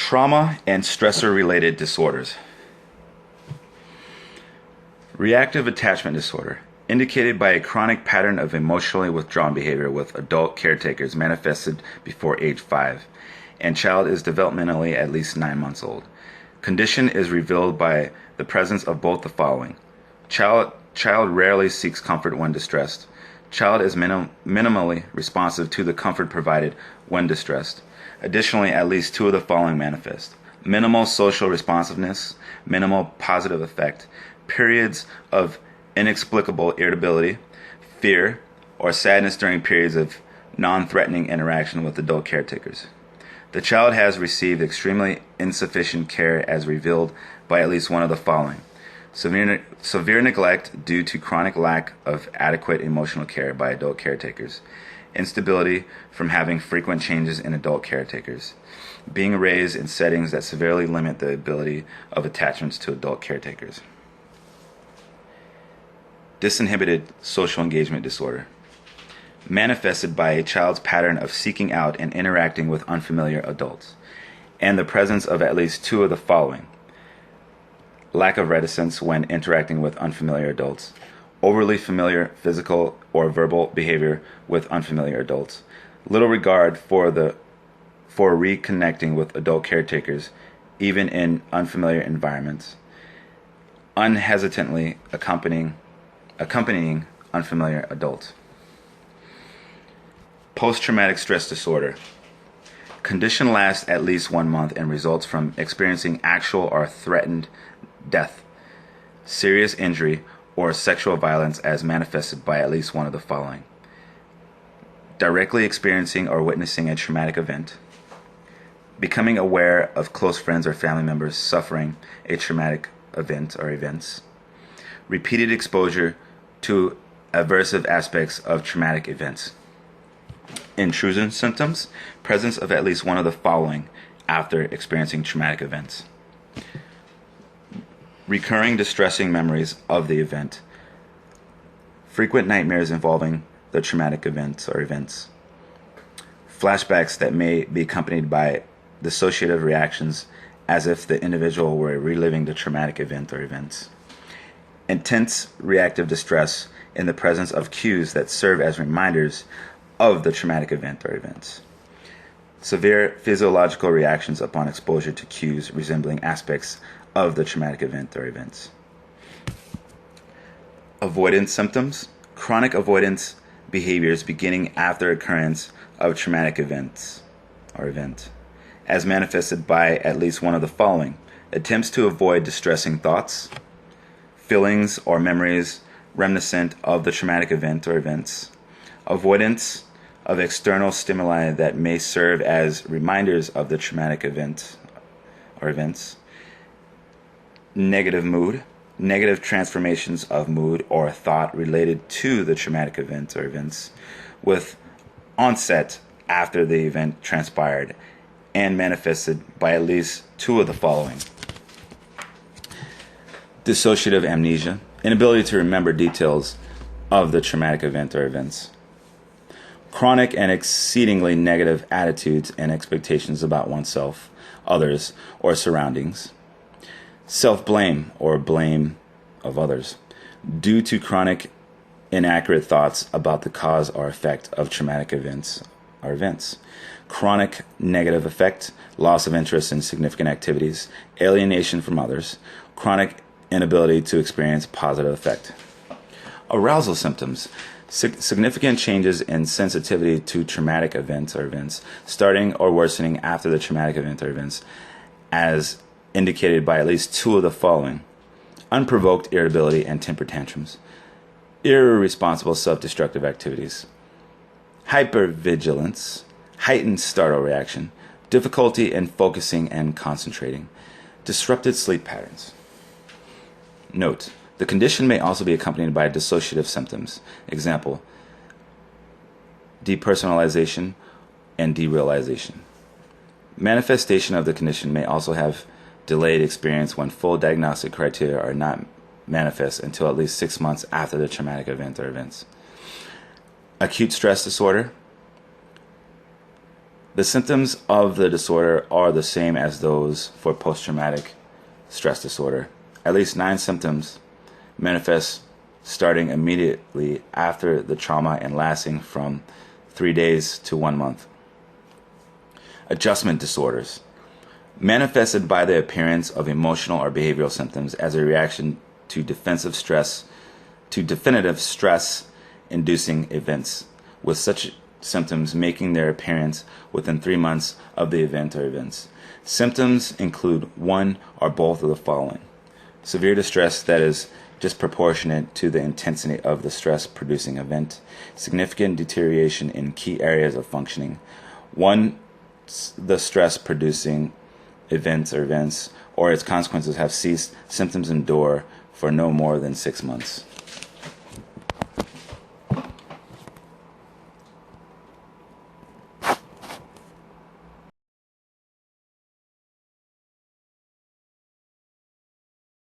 Trauma and stressor-related disorders. Reactive attachment disorder, indicated by a chronic pattern of emotionally withdrawn behavior with adult caretakers manifested before age 5, and child is developmentally at least 9 months old. Condition is revealed by the presence of both the following. Child rarely seeks comfort when distressed. Child is minimally responsive to the comfort provided when distressed. Additionally, at least 2 of the following manifest: minimal social responsiveness, minimal positive affect, periods of inexplicable irritability, fear, or sadness during periods of non-threatening interaction with adult caretakers. The child has received extremely insufficient care as revealed by at least one of the following: severe neglect due to chronic lack of adequate emotional care by adult caretakers, instability from having frequent changes in adult caretakers, being raised in settings that severely limit the ability of attachments to adult caretakers. Disinhibited social engagement disorder, manifested by a child's pattern of seeking out and interacting with unfamiliar adults, and the presence of at least 2 of the following: lack of reticence when interacting with unfamiliar adults, overly familiar physical or verbal behavior with unfamiliar adults, little regard for reconnecting with adult caretakers even in unfamiliar environments, unhesitantly accompanying unfamiliar adults. Post-traumatic stress disorder. Condition lasts at least 1 month and results from experiencing actual or threatened death, serious injury, or sexual violence as manifested by at least one of the following: directly experiencing or witnessing a traumatic event, becoming aware of close friends or family members suffering a traumatic event or events, repeated exposure to aversive aspects of traumatic events. Intrusion symptoms, presence of at least one of the following after experiencing traumatic events: recurring distressing memories of the event, frequent nightmares involving the traumatic event or events, flashbacks that may be accompanied by dissociative reactions as if the individual were reliving the traumatic event or events, intense reactive distress in the presence of cues that serve as reminders of the traumatic event or events, severe physiological reactions upon exposure to cues resembling aspects of the traumatic event or events. Avoidance symptoms, chronic avoidance behaviors beginning after occurrence of traumatic events or event, as manifested by at least one of the following: attempts to avoid distressing thoughts, feelings or memories reminiscent of the traumatic event or events, avoidance of external stimuli that may serve as reminders of the traumatic event or events, negative mood, negative transformations of mood or thought related to the traumatic event or events, with onset after the event transpired and manifested by at least 2 of the following: dissociative amnesia, inability to remember details of the traumatic event or events, chronic and exceedingly negative attitudes and expectations about oneself, others, or surroundings, self-blame or blame of others due to chronic inaccurate thoughts about the cause or effect of traumatic events or events, chronic negative affect, loss of interest in significant activities, alienation from others, chronic inability to experience positive affect. Arousal symptoms, significant changes in sensitivity to traumatic events or events, starting or worsening after the traumatic event or events, as indicated by at least 2 of the following: unprovoked irritability and temper tantrums, irresponsible self-destructive activities, hypervigilance, heightened startle reaction, difficulty in focusing and concentrating, disrupted sleep patterns. Note: the condition may also be accompanied by dissociative symptoms. Example: depersonalization and derealization. Manifestation of the condition may also have delayed experience when full diagnostic criteria are not manifest until at least 6 months after the traumatic event or events. Acute stress disorder, The symptoms of the disorder are the same as those for post-traumatic stress disorder. At least 9 symptoms manifest starting immediately after the trauma and lasting from 3 days to 1 month. Adjustment disorders, manifested by the appearance of emotional or behavioral symptoms as a reaction to definitive stress-inducing events, with such symptoms making their appearance within 3 months of the event or events. Symptoms include one or both of the following: severe distress that is disproportionate to the intensity of the stress-producing event, significant deterioration in key areas of functioning, the stress-producing events or its consequences have ceased, symptoms endure for no more than 6 months.